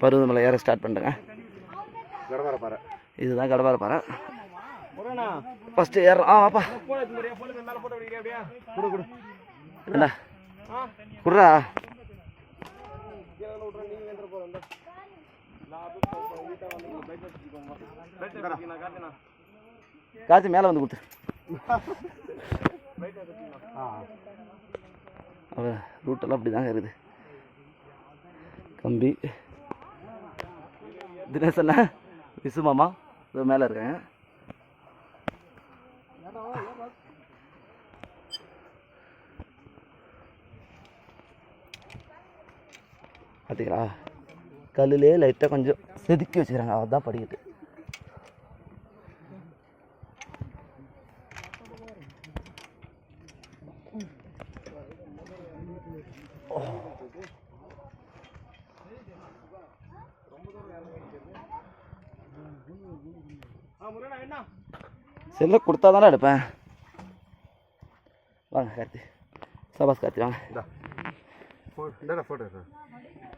பருவமலை ஏற ஸ்டார்ட் பண்ணுறேங்க. இதுதான் கடப்பாறை பாறை. ஃபஸ்ட்டு ஏறுறோம். வாப்பா என்ன குட்ரா. காற்று மேலே வந்து கொடுத்து ரூட்டெல்லாம் அப்படி தாங்க இருக்குது. கம்பி தினேசண்ணா விசு மாமா இது மேலே இருக்காங்க. பார்த்தீங்களா கல்லுலே லைட்டாக கொஞ்சம் செதுக்கி வச்சுக்கிறாங்க. அதுதான் படிக்கட்டு. செல்ல கொடுத்தா தானே எடுப்பேன். வாங்க கார்த்தி, சபாஸ் கார்த்தி வாங்க. ஃபோட்டோ